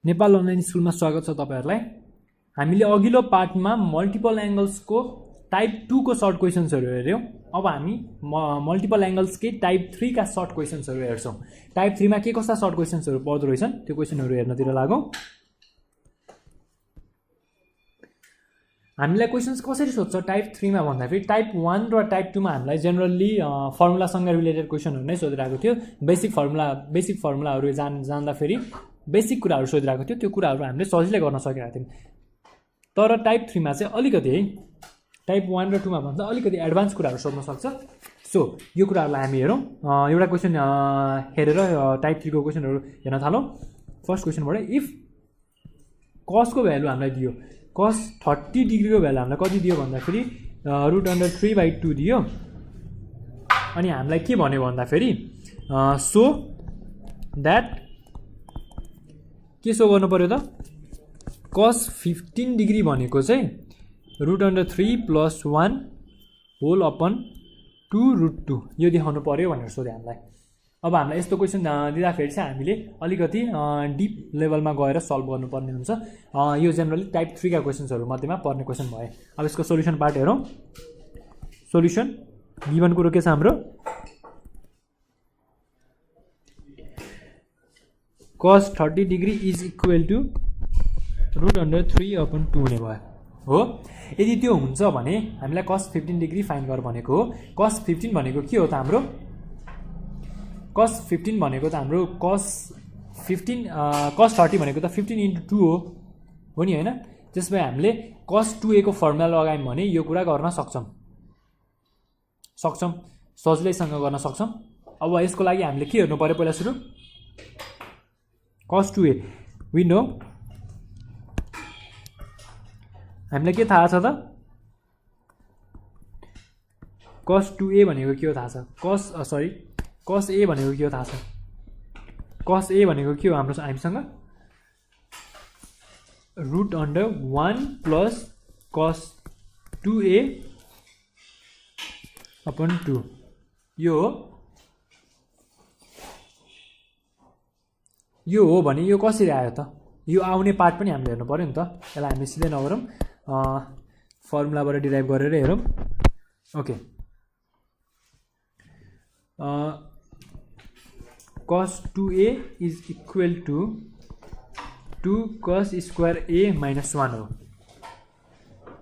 Nepal online स्कुलमा स्वागत छ तपाईहरुलाई। हामीले अघिल्लो पार्टमा मल्टिपल एंगल्सको टाइप 2 को सर्ट क्वेशन्सहरु हेर्यौं। अब हामी मल्टिपल एंगल्सकै टाइप 3 का सर्ट क्वेशन्सहरु हेर्छौं। टाइप 3 मा के कस्ता सर्ट क्वेशन्सहरु पर्दो रहेछन् त्यो क्वेशनहरु हेर्नतिर लागौं। हामीलाई क्वेशन्स कसरी सोध्छ टाइप 3 मा भन्दाखेरि टाइप 1 र टाइप 2 मा हामीलाई जनरली फर्मुला सँग रिलेटेड क्वेशनहरु नै सोधिरहेको थियो। बेसिक फर्मुलाहरु जान्दा फेरि बेसिक कुराहरु सोधिरहेको थियो। त्यो कुराहरु हामीले सजिलै गर्न सकेका थियौं। तर टाइप 3 मा चाहिँ अलिकति है टाइप 1 र 2 मा भन्दा अलिकति एडभान्स कुराहरु सोध्न सक्छ। सो यो कुराहरुलाई हामी हेरौं। एउटा क्वेशन हेरेर टाइप 3 को क्वेशनहरु हेर्न थालौं। फर्स्ट क्वेशनबाट इफ cos को भ्यालु हामीलाई दियो, cos 30 डिग्री को भ्यालु हामीलाई कति दियो भन्दाखेरि √3/2 दियो। अनि हामीलाई के भन्यो भन्दाखेरि सो दैट के सो गर्नु पर्यो त cos 15 डिग्री भनेको चाहिँ √3 + 1 होल अपन 2√2 यो देखाउनु पर्यो भनेर सोध्यो हामीलाई। अब हामीलाई यस्तो क्वेशन दिँदाखेरि चाहिँ हामीले अलिकति डीप लेभलमा गएर सल्भ गर्नुपर्ने हुन्छ। यो जनरली टाइप 3 का क्वेशन्सहरु मध्येमा पर्ने क्वेशन भयो। अब यसको सोलुसन पार्ट हेरौं। सोलुसन गिवन कुरो के छ हाम्रो cos 30 degree is equal to √3/2 हुने भयो हो। यदि त्यो हुन्छ भने हामीलाई cos 15 डिग्री फाइन्ड गर भनेको हो। cos 15 भनेको के हो त हाम्रो cos 15 भनेको त हाम्रो cos 30 भनेको त 15 × 2 हो नि हैन। त्यसमै हामीले cos 2a को फर्मुला लगायौं भने यो कुरा गर्न सक्छौं सजिलैसँग गर्न सक्छौं। अब यसको लागि हामीले के हेर्नु पर्यो पहिला सुरु cos 2a we know हामीलाई के थाहा छ त cos 2a भनेको के हो थाहा छ। cos a भनेको के हो थाहा छ। cos a भनेको के हो हाम्रो हामीसँग √1 + cos 2a अपन 2 यो हो भने यो कसरी आयो त। यो आउने पार्ट पनि हामीले हेर्नु पर्यो नि त। यसलाई हामी सिधै नगरौं फर्मुलाबाट डिराइभ गरेर हेरौं। Okay cos 2a is equal to 2 cos square a - 1 हो।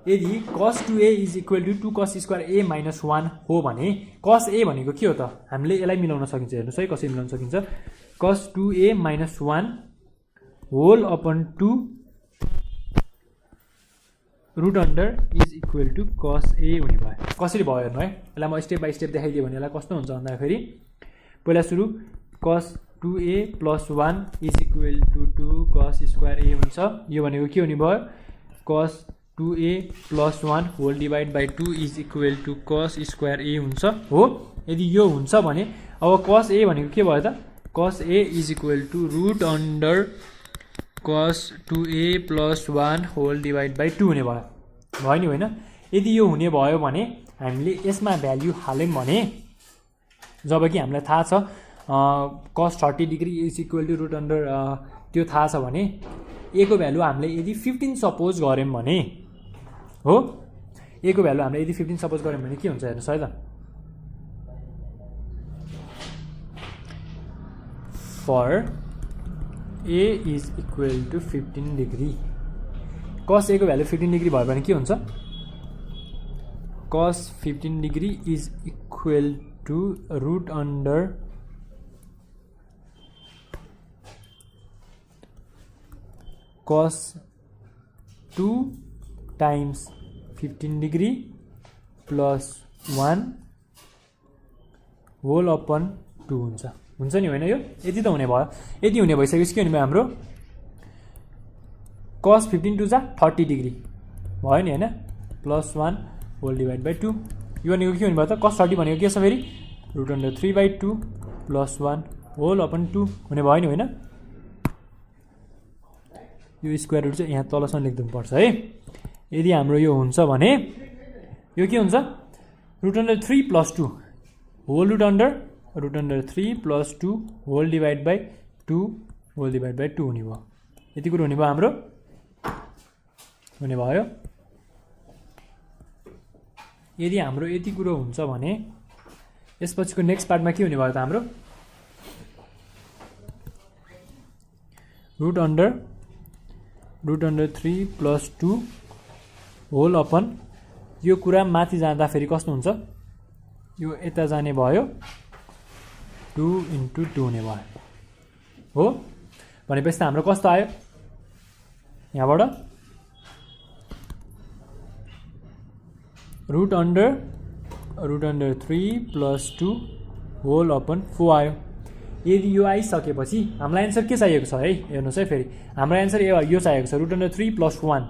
यदि cos 2a is equal to 2 cos square a - 1 हो भने cos a भनेको के हो त हामीले यसलाई मिलाउन सकिन्छ। हेर्नुस् है कसरी मिलाउन सकिन्छ। cos 2a - 1 whole upon 2 √under is equal to cos a हुने भयो। कसरी भयो हेर्नु है। यसलाई म स्टेप बाइ स्टेप देखाइदिए भने यसलाई कस्तो हुन्छ भन्दाखेरि पहिला सुरु cos 2a + 1 is equal to 2 cos square a हुन्छ। यो भनेको के हुने भयो cos 2a + 1 whole divide by 2 is equal to cos square a हुन्छ हो। यदि यो हुन्छ भने अब cos a भनेको के भयो त cos a is equal to √under cos 2a + 1 whole divide by 2 हुने भयो नि होइन। यदि यो हुने भयो भने हामीले यसमा भ्यालु हाल्यौं भने जबकि हामीलाई थाहा छ cos 30 degree is equal to √under त्यो थाहा छ भने a को भ्यालु हामीले यदि 15 सपोज गर्यौं भने हो a को भ्यालु हामीले यदि 15 सपोज गर्यौं भने के हुन्छ हेर्नुस् है त। for a is equal to 15 degree cos a को भ्यालु 15 डिग्री भयो भने के हुन्छ cos 15 degree is equal to √under cos 2 times 15 degree + 1 whole upon 2 हुन्छ नि होइन। यो यति त हुने भयो। यति हुने भइसकेपछि के हुने भयो हाम्रो cos 15 टु 30 डिग्री भयो नि होइन +1 होल डिवाइड बाइ 2 यो भनेको के हुने भयो त cos 30 भनेको के छ फेरि √3/2 + 1 होल अपन 2 हुने भयो नि होइन। यो स्क्वायर रुट चाहिँ यहाँ तलसम्म लेख्दिनु पर्छ है। यदि हाम्रो यो हुन्छ भने यो के हुन्छ √3 + 2 whole √3 + 2 whole divide by 2 whole divide by 2 हुने भयो यति कुरो हुने भयो हाम्रो हुने भयो। यदि हाम्रो यति कुरो हुन्छ भने यसपछिको नेक्स्ट पार्टमा के हुने भयो त हाम्रो रुट अन्डर 3 + 2 होल अपन यो कुरा माथि जाँदा फेरि कस्तो हुन्छ यो यता जाने भयो 2 × 2 हुने भयो हो। भनेपछि त हाम्रो कस्तो आयो यहाँबाट रुट अन्डर 3 + 2 होल अपन 4 आयो। यदि यो आइसकेपछि हामीलाई एन्सर के चाहिएको छ है हेर्नुहोस् है फेरि हाम्रो एन्सर यो चाहिएको छ रुट अन्डर 3 + 1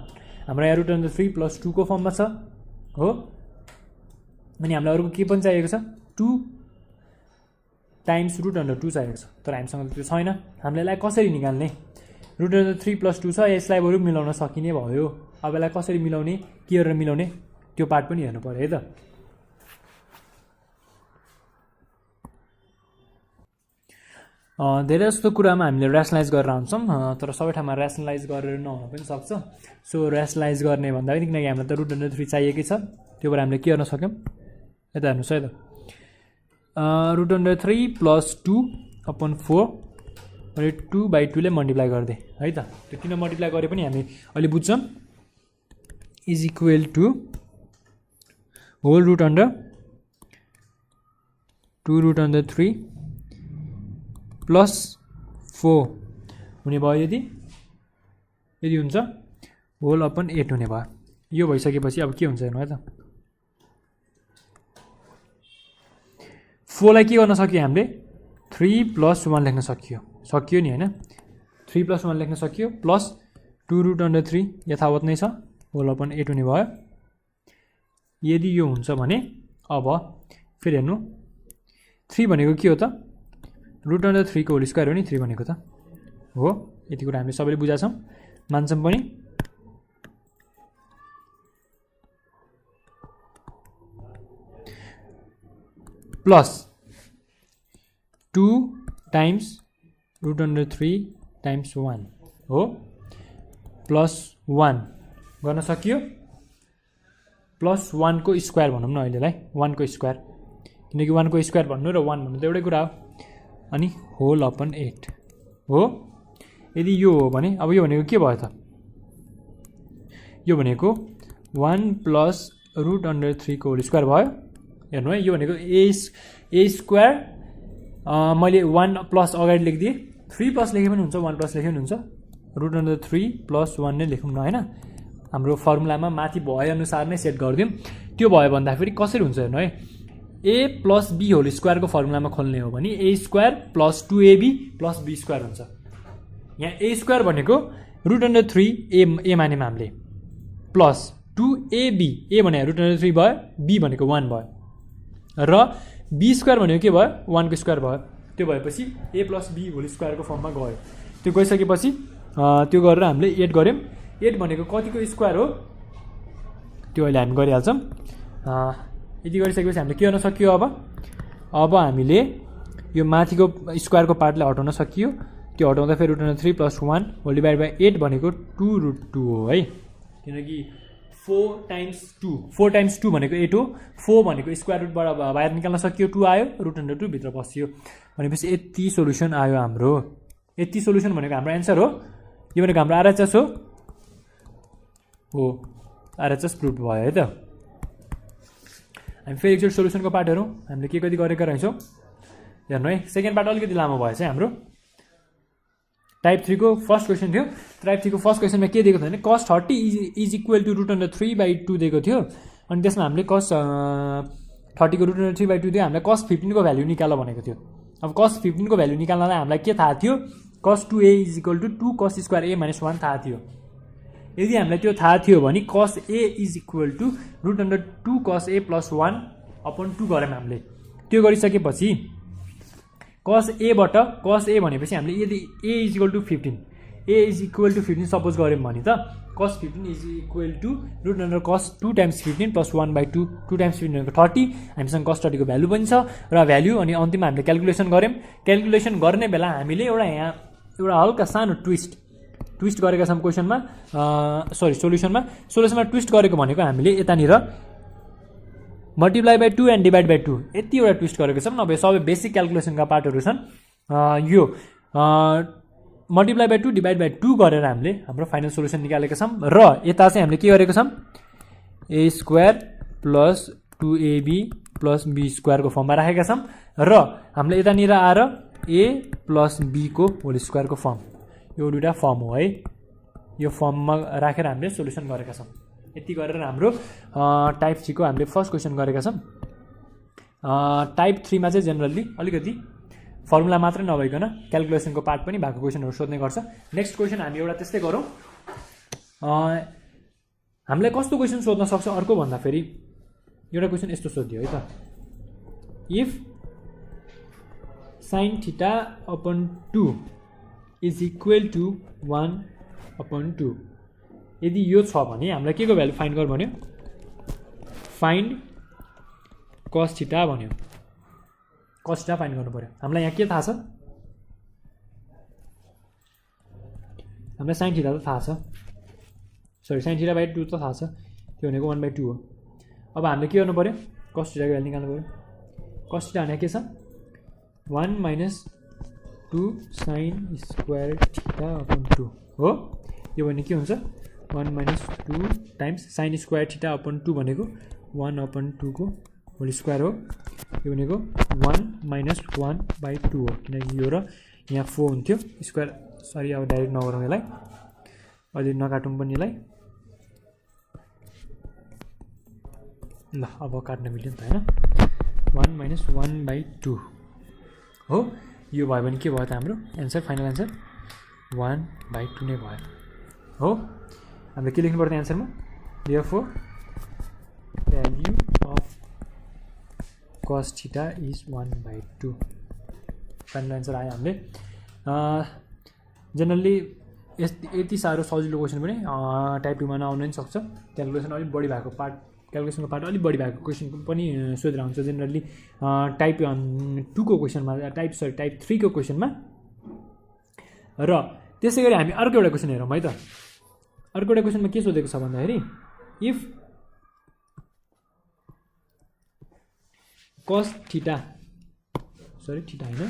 हाम्रो यहाँ रुट अन्डर 3 + 2 को फर्ममा छ हो। अनि हामीलाई अरूको के पनि चाहिएको छ 2 टाइम्स रुट अन्डर 2 चाहिएको छ तर हामीसँग त्यो छैन। हामीले यसलाई कसरी निकाल्ने रुट अन्डर 3 + 2 छ यसलाई बरु मिलाउन सकिने भयो। अब यसलाई कसरी मिलाउने के गरेर मिलाउने त्यो पार्ट पनि हेर्नु पर्यो है त। धेरै जस्तो कुरामा हामीले ऱ्यासनलाइज गरेर आउँछौँ तर सबै ठाउँमा ऱ्यासनलाइज गरेर नहुन पनि सक्छ। सो ऱ्यासनलाइज गर्ने भन्दा पनि किनकि हामीलाई त रुट अन्डर 3 चाहिएकै छ त्यो भएर हामीले के गर्न सक्यौँ यता हेर्नुहोस् है त रुट अन्डर 3 + 2 अपन 4 अनि 2/2 ले मल्टिप्लाई गरिदिए है त। त्यो किन मल्टिप्लाई गरे पनि हामी अहिले बुझ्छौँ is equal to whole root under 2 root under 3 + 4 हुने भयो। यदि हुन्छ होल अपन 8 हुने भयो। यो भइसकेपछि अब के हुन्छ हेर्नु है त 4 लाई के गर्न सकियो हामीले 3 + 1 लेख्न सकियो नि हैन 3 + 1 लेख्न सकियो प्लस 2 रुट अन्डर 3 यथावत नै छ होल अपन 8 हुने भयो। यदि यो हुन्छ भने अब फेरि हेर्नु 3 भनेको के हो त रुट अन्डर 3 को होल स्क्वायर हो नि 3 भनेको त हो। यति कुरा हामीले सबैले बुझाछौँ मान्छौँ पनि। Plus 2 times root under 3 times 1 हो प्लस 1 गर्न सकियो प्लस 1 को स्क्वायर भनौँ न अहिलेलाई 1 को स्क्वायर किनकि 1 को स्क्वायर भन्नु र 1 भन्नु त एउटै कुरा हो। अनि होल अपन 8 हो। यदि यो हो भने अब यो भनेको के भयो त यो भनेको 1 प्लस रुट अन्डर 3 को होल स्क्वायर भयो। हेर्नु है यो भनेको ए स्क्वायर मैले 1 प्लस अगाडि लेखिदिएँ 3 प्लस लेखे पनि हुन्छ 1 प्लस लेखे पनि हुन्छ रुट अन्डर 3 + 1 नै लेखौँ न होइन। हाम्रो फर्मुलामा माथि भएअनुसार नै सेट गरिदिउँ। त्यो भयो भन्दाखेरि कसरी हुन्छ हेर्नु है a + b होल स्क्वायरको फर्मुलामा खोल्ने हो भने a² + 2ab + b² हुन्छ। यहाँ a² भनेको रुट अन्डर 3 a मानेमा हामीले प्लस 2ab a भने रुट अन्डर 3 भयो b भनेको 1 भयो र b² भनेको के भयो 1 को स्क्वायर भयो। त्यो भएपछि a + b होल स्क्वायरको फर्ममा गयो। त्यो गइसकेपछि त्यो गरेर हामीले 8 गर्यौँ। 8 भनेको कतिको स्क्वायर हो त्यो अहिले हामी गरिहाल्छौँ। यति गरिसकेपछि हामीले के गर्न सकियो अब हामीले यो माथिको स्क्वायरको पार्टलाई हटाउन सकियो। त्यो हटाउँदा फेरि root under 3 + 1 whole divide by 8 भनेको 2√2 हो है किनकि 4 टाइम्स 2 भनेको 8 हो। 4 भनेको स्क्वायर रुटबाट बाहिर निकाल्न सकियो 2 आयो रुट अन्डर 2 भित्र बसियो भनेपछि यति सोल्युसन आयो हाम्रो। यति सोल्युसन भनेको हाम्रो एन्सर हो। यो भनेको हाम्रो आरएचएस हो आरएचएस प्रुभ भयो है त। हामी फेरि एकचोटि सोल्युसनको पार्ट हेरौँ हामीले के कति गरेका रहेछौँ हेर्नु है। सेकेन्ड पार्ट अलिकति लामो भएछ हाम्रो। टाइप 3 को फर्स्ट क्वेसन थियो। टाइप 3 को फर्स्ट क्वेसनमा के दिएको थियो भने cos 30 is equal to root under 3/2 दिएको थियो। अनि त्यसमा हामीले cos 30 को रुट अन्डर 3/2 दियो। हामीलाई cos 15 को भ्याल्यु निकाल भनेको थियो। अब cos 15 को भ्याल्यु निकाल्नलाई हामीलाई के थाहा थियो cos 2a = 2 cos² a - 1 थाहा थियो। यदि हामीलाई त्यो थाहा थियो भने cos a = root under 2 cos a + 1 upon 2 गऱ्यौँ हामीले। त्यो गरिसकेपछि cos a बाट cos a भनेपछि हामीले यदि a = 15 सपोज गऱ्यौँ भने त cos 15 = root under cos 2 times 15 + 1/2 2 times 15 भनेको 30 हामीसँग cos 30 को भ्यालु पनि छ र भ्यालु अनि अन्तिममा हामीले क्याल्कुलेसन गऱ्यौँ। क्याल्कुलेसन गर्ने बेला हामीले एउटा हल्का सानो ट्विस्ट ट्विस्ट गरेका छौँ क्वेसनमा सोल्युसनमा ट्विस्ट गरेको भनेको हामीले यतानिर multiply by 2 and divide by 2 यतिवटा ट्विस्ट गरेको छौँ। नभए सबै बेसिक क्यालकुलेसनका पार्टहरू छन्। यो मल्टिप्लाई बाई 2 डिभाइड बाई 2 गरेर हामीले हाम्रो फाइनल सोल्युसन निकालेका छौँ र यता चाहिँ हामीले के गरेको छौँ a square plus 2ab plus b स्क्वायरको फर्ममा राखेका छौँ र हामीले यतानिर आएर a प्लस b को होल स्क्वायरको फर्म यो दुईवटा फर्म हो है। यो फर्ममा राखेर हामीले सोल्युसन गरेका छौँ। यति गरेर हाम्रो टाइप 3 को हामीले फर्स्ट क्वेसन गरेका छौँ। टाइप 3 मा चाहिँ जेनरली अलिकति फर्मुला मात्रै नभइकन क्यालकुलेसनको पार्ट पनि भएको क्वेसनहरू सोध्ने गर्छ। नेक्स्ट क्वेसन हामी एउटा त्यस्तै गरौँ। हामीलाई कस्तो क्वेसन सोध्न सक्छ अर्को भन्दाखेरि एउटा क्वेसन यस्तो सोध्यो है त, if sin theta upon 2 is equal to 1/2 यदि यो छ भने हामीलाई के को भ्यालु फाइन्ड गर भन्यो, फाइन्ड cos थीटा भन्यो। cos थीटा फाइन्ड गर्नु पर्यो। हामीलाई यहाँ के थाहा छ, हामीलाई sin थीटा त थाहा छ, सरी sin थीटा बाई 2 त थाहा छ, त्यो भनेको 1/2 हो। अब हामीले के गर्नु पर्यो, cos थीटा को भ्यालु निकाल्नु पर्यो। cos थीटा भनेको के छ 1 minus 2 sin square theta upon 2 हो। यो भने के हुन्छ 1 minus 2 times sin square theta upon 2 भनेको 1/2 को होल स्क्वायर हो। यो भनेको 1 माइनस 1/2 हो किनकि यो र यहाँ 4 हुन्थ्यो स्क्वायर, सरी अब डाइरेक्ट नगरौँ यसलाई, अहिले नकाटौँ पनि यसलाई। ल अब काट्न मिल्यो नि त होइन, 1 माइनस 1/2 हो। यो भयो भने के भयो त हाम्रो एन्सर, फाइनल एन्सर 1/2 नै भयो हो। हामीले के लेख्नु पर्छ एन्सरमा, therefore value of cos theta is 1/2 final answer आयो हामीले। जेनरली यति साह्रो सजिलो क्वेसन पनि टाइप 2 मा नआउन पनि सक्छ। क्यालकुलेसन अलिक बढी भएको पार्ट, क्यालकुलेसनको पार्ट अलिक बढी भएको क्वेसन पनि सोधेर हुन्छ जेनरली टाइप 2 को क्वेसनमा, टाइप 3 को क्वेसनमा। र त्यसै गरी हामी अर्को एउटा क्वेसन हेरौँ है त। अर्को एउटा क्वेसनमा के सोधेको छ भन्दाखेरि if cos theta, sorry theta होइन,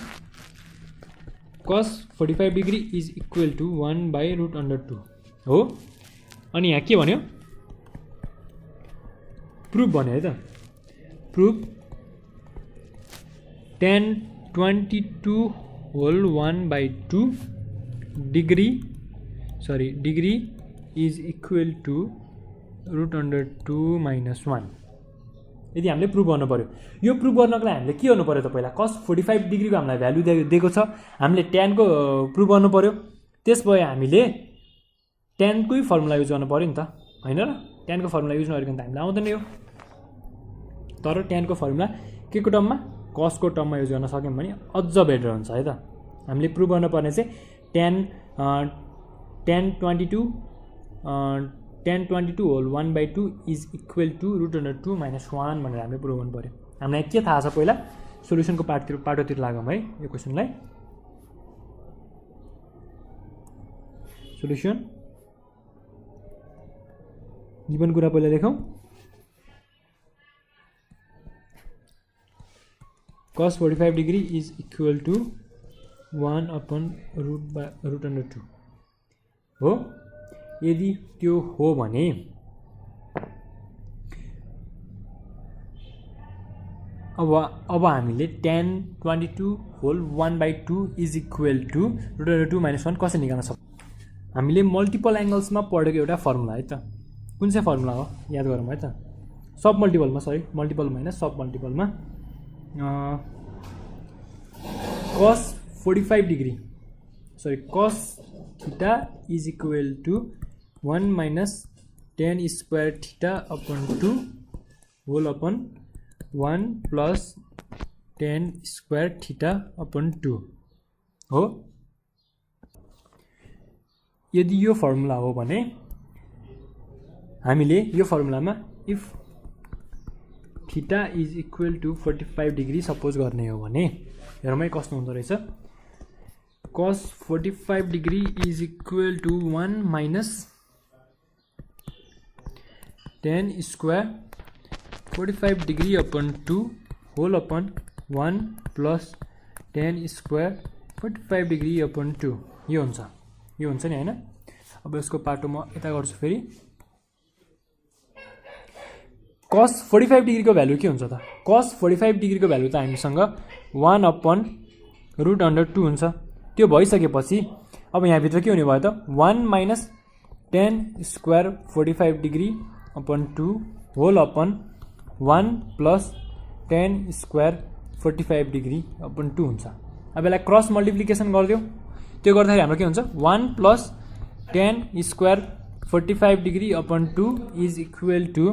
cos 45 degree is equal to 1/√2 हो। अनि यहाँ के भन्यो, प्रुफ भन्यो है त, proof tan 22 whole 1/2 degree is equal to √2 minus 1। यदि हामीले प्रुफ गर्नु पर्यो, यो प्रुफ गर्नको लागि हामीले के गर्नु पर्यो त, पहिला cos 45 डिग्रीको हामीलाई भ्यालु दिएको छ, हामीले tan को प्रुफ गर्नु पर्यो। त्यस भए हामीले tan कै फर्मुला युज गर्नु पर्यो नि त होइन र, tan को फर्मुला युज नगरिकन त हामीलाई आउँदैन यो। तर tan को फर्मुला के को टर्ममा, cos को टर्ममा युज गर्न सक्यौँ भने अझ बेटर हुन्छ है त। हामीले प्रुफ गर्नुपर्ने चाहिँ tan 22 whole 1/2 is equal to √2 minus 1 भनेर हामीले प्रुभ गर्नु पर्यो। हामीलाई के थाहा छ पहिला सोल्युसनको पाटोतिर लागौँ है यो क्वेसनलाई। सोल्युसन गिभन कुरा पहिला लेखौँ, cos 45 degree is equal to 1/√2 हो। यदि त्यो हो भने अब हामीले tan 22 whole 1/2 is equal to √2 minus 1 कसरी निकाल्न सक्छौँ। हामीले मल्टिपल एङ्गल्समा पढेको एउटा फर्मुला है त, कुन चाहिँ फर्मुला हो याद गरौँ है त, सब मल्टिपलमा, सरी मल्टिपलमा होइन सब मल्टिपलमा, cos 45 degree sorry cos theta is equal to 1 minus tan square theta upon 2 whole upon 1 plus tan square theta upon 2 हो। यदि यो फर्मुला हो भने हामीले यो फर्मुलामा if theta is equal to 45 degree suppose गर्ने हो भने हेरौँ है कस्तो हुँदो रहेछ। cos 45 degree is equal to 1 minus tan square 45 degree upon 2 whole upon 1 plus tan square 45 degree upon 2 यो हुन्छ नि हैन। अब यसको पाटो म यता गर्छु फेरि cos 45 डिग्री को भ्यालु के हुन्छ त cos 45 डिग्री को भ्यालु त हामीसँग 1 upon root under 2 हुन्छ। त्यो भइसकेपछि अब यहाँ भित्र के हुने भयो त 1 minus tan square 45 degree upon 2 whole upon 1 plus tan square 45 degree upon 2 हुन्छ। अब यसलाई क्रस मल्टिप्लिकेसन गरिदियो त्यो गर्दाखेरि हाम्रो के हुन्छ 1 plus tan square 45 degree upon 2 is equal to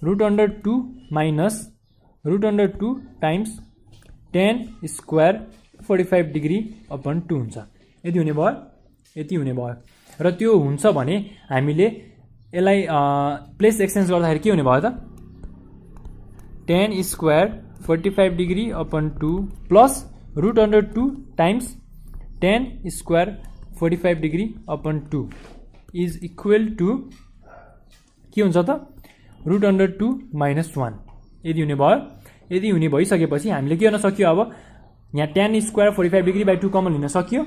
root under 2 minus root under 2 times tan square 45 degree upon 2 हुन्छ। यति हुने भयो र त्यो हुन्छ भने हामीले यसलाई प्लेस एक्सचेन्ज गर्दाखेरि के हुने भयो त tan square 45 degree upon 2 plus root under 2 times tan square 45 degree upon 2 is equal to के हुन्छ त root under 2 minus 1 यदि हुने भयो। यदि हुने भइसकेपछि हामीले के गर्न सक्यो अब यहाँ tan square 45 degree by 2 common लिन सक्यो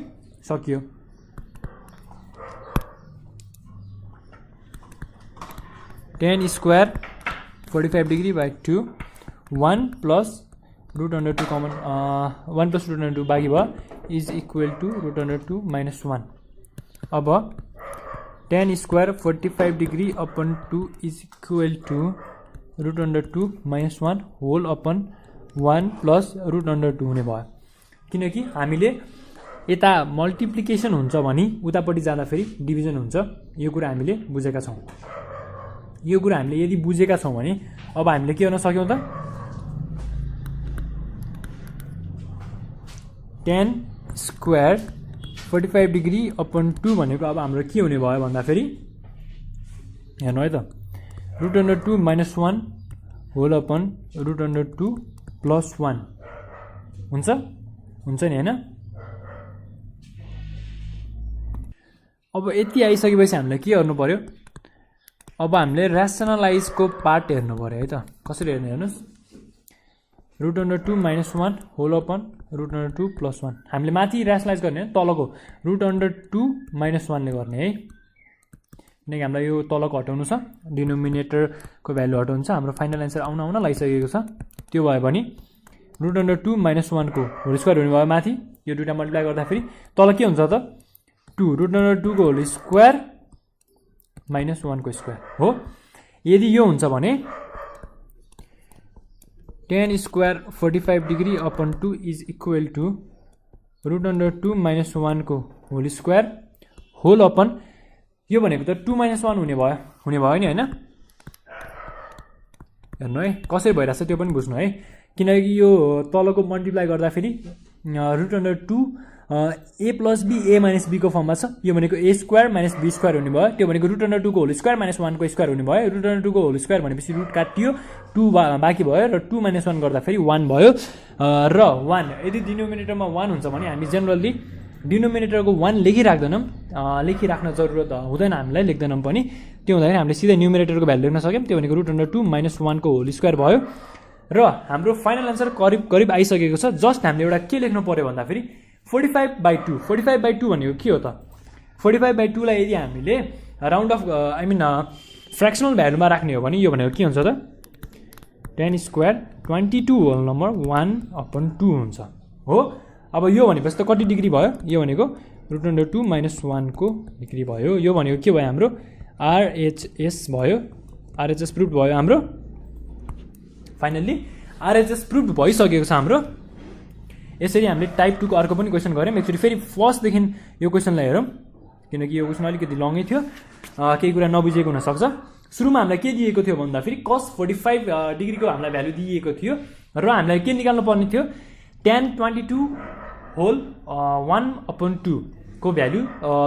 tan square 45 degree by 2 1 plus root under 2 common 1 plus root under 2 बाँकी भयो is equal to root under 2 minus 1। अब tan square 45 degree upon 2 is equal to root under 2 minus 1 whole upon 1 plus root under 2 हुने भयो। किनकि हामीले यता multiplication हुन्छ भने उतापट्टि जाँदा फेरि डिभिजन हुन्छ यो कुरा हामीले बुझेका छौं। यो कुरा हामीले यदि बुझेका छौं भने अब हामीले के गर्न सक्यौं त tan square 45 degree upon 2 भनेको अब हाम्रो के हुने भयो भन्दा फेरि हेर्नु है त root under 2 minus 1 whole upon root under 2 plus 1 हुन्छ नि हैन। अब यति आइसकेपछि हामीले के गर्नु पर्यो अब हामीले र्यासनलाइज को पार्ट हेर्नु पर्यो है त कसरी हेर्नु हेर्नुस् root under 2 minus 1 whole upon root under 2 plus 1 हामीले माथि र्यासनलाइज गर्ने तलको root under 2 minus 1 ले गर्ने है किनकि हामीलाई यो तलको हटाउनु छ डिनोमिनेटर को भ्यालु हटाउनु छ हाम्रो फाइनल आन्सर आउन लागिसकेको छ। त्यो भयो भने root under 2 minus 1 को होल स्क्वायर हुने भयो माथि यो दुईटा मल्टिप्लाई गर्दाखेरि तल के हुन्छ त 2 root under 2 को होल स्क्वायर minus 1 को स्क्वायर हो। यदि यो हुन्छ भने tan square 45 degree upon 2 is equal to root under 2 minus 1 को होल स्क्वायर होल अपन यो भनेको त 2 minus 1 हुने भयो नि हैन। हेर्नु है कसरी भइराछ त्यो पनि बुझ्नु है किनकि यो तलको मल्टिप्लाई गर्दा फेरि root under 2 a plus b a minus b को फर्ममा छ यो भनेको a square minus b square हुने भयो त्यो भनेको root under 2 को होल स्क्वायर minus 1 को स्क्वायर हुने भयो root under 2 को होल स्क्वायर भनेपछि रुट काटियो 2 बाँकी भयो र 2 minus 1 गर्दा फेरि 1 भयो र 1 यदि डिनोमिनेटरमा 1 हुन्छ भने हामी जनरली डिनोमिनेटरको 1 लेखिराख्दैनौं लेखिराख्न जरुरत हुँदैन हामीलाई लेख्दैनौं पनि त्यो हुँदाखेरि हामीले सिधै न्युमरेटरको भ्यालु लेख्न सक्यौं त्यो भनेको root under 2 minus 1 को होल स्क्वायर भयो र हाम्रो फाइनल आन्सर करिब आइसकेको छ। जस्ट हामीले एउटा के लेख्नु पर्यो भन्दा फेरि 45/2 भनेको के हो त 45/2 लाई यदि हामीले राउन्ड अफ फ्र्याक्सनल भ्यालुमा राख्ने हो भने यो भनेको के हुन्छ त tan स्क्वायर 22 होल नम्बर 1/2 हुन्छ हो। अब यो भनेपछि त कति डिग्री भयो यो भनेको root under 2 minus 1 को डिग्री भयो यो भनेको के भयो हाम्रो RHS भयो RHS प्रुफ भयो हाम्रो फाइनली RHS प्रुफ भइसकेको छ हाम्रो। यसरी हामीले टाइप 2 को अर्को पनि क्वेशन गर्यौं एकचोटी फेरि फर्स्ट देखि यो क्वेशनलाई हेरौं किनकि यो क्वेशन अलिकति लङै थियो केही कुरा नबुझेको हुन सक्छ। सुरुमा हामीलाई के दिएको थियो भन्दा फेरि cos 45 डिग्री को हामीलाई भ्यालु दिएको थियो र हामीलाई के निकाल्नु पर्ने थियो tan 22 होल 1/2 को भ्यालु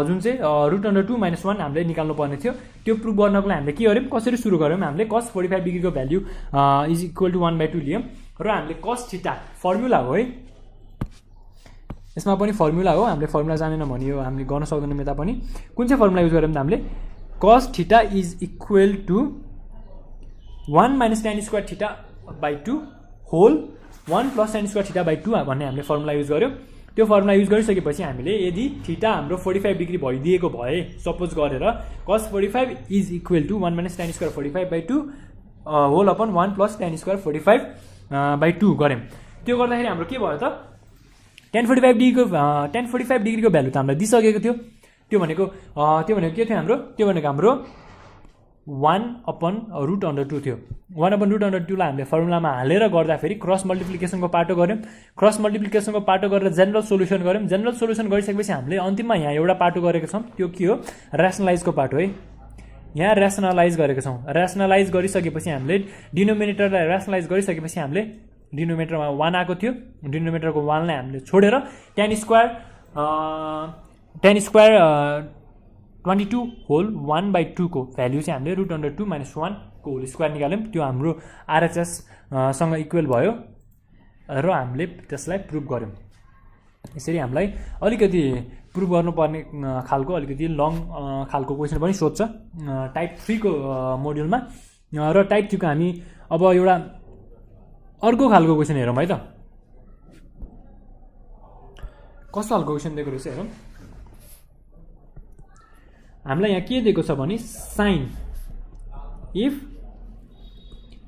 जुन चाहिँ root under 2 minus 1 हामीले निकाल्नु पर्ने थियो त्यो प्रुफ गर्नको लागि हामीले के गर्यौं कसरी सुरु गर्यौं हामीले cos 45 डिग्री को भ्यालु इज इक्वल टु 1/2 लियौं र हामीले cos थीटा फर्मुला हो है यसमा पनि फर्मुला हो, हामीले फर्मुला जानेन भने यो हामीले गर्न सक्दैनौँ यता पनि। कुन चाहिँ फर्मुला युज गर्यौँ त हामीले cos theta is equal to 1 minus tan square theta by 2 whole 1 plus tan square theta by 2 भन्ने हामीले फर्मुला युज गर्यौँ। त्यो फर्मुला युज गरिसकेपछि हामीले यदि थीटा हाम्रो 45 डिग्री भइदिएको भए सपोज गरेर cos 45 is equal to 1 minus tan square 45 by 2 whole upon 1 plus tan square 45 by 2 गऱ्यौँ। त्यो गर्दाखेरि हाम्रो के भयो त tan 45 डिग्रीको भ्यालु त हामीलाई दिइसकेको थियो। त्यो भनेको के थियो हाम्रो 1 अपन रुट अन्डर 2 थियो। 1 अपन रुट अन्डर 2 लाई हामीले फर्मुलामा हालेर गर्दाखेरि क्रस मल्टिप्लिकेसनको पाटो गऱ्यौँ। क्रस मल्टिप्लिकेसनको पाटो गरेर जेनरल सोल्युसन गऱ्यौँ। जेनरल सोल्युसन गरिसकेपछि हामीले अन्तिममा यहाँ एउटा पाटो गरेको छौँ, त्यो के हो ऱ्यासनलाइजको पाटो है। यहाँ ऱ्यासनलाइज गरेको छौँ। ऱ्यासनलाइज गरिसकेपछि हामीले डिनोमिनेटरलाई ऱ्यासनलाइज गरिसकेपछि हामीले डिनोमिनेटरमा 1 आएको थियो, डिनोमिनेटरको 1 लाई हामीले छोडेर tan स्क्वायर 22 होल 1/2 को भ्याल्यु चाहिँ हामीले रुट अन्डर 2 माइनस 1 को होल स्क्वायर निकाल्यौँ। त्यो हाम्रो आरएचएस सँग इक्वल भयो र हामीले त्यसलाई प्रुभ गऱ्यौँ। यसरी हामीलाई अलिकति प्रुभ गर्नुपर्ने खालको अलिकति लङ खालको क्वेसन पनि सोध्छ टाइप 3 को मोड्युलमा। र टाइप 2 को हामी अब एउटा अर्को खालको क्वेसन हेरौँ है त। कस्तो खालको क्वेसन दिएको रहेछ हेरौँ। हामीलाई यहाँ के दिएको छ भने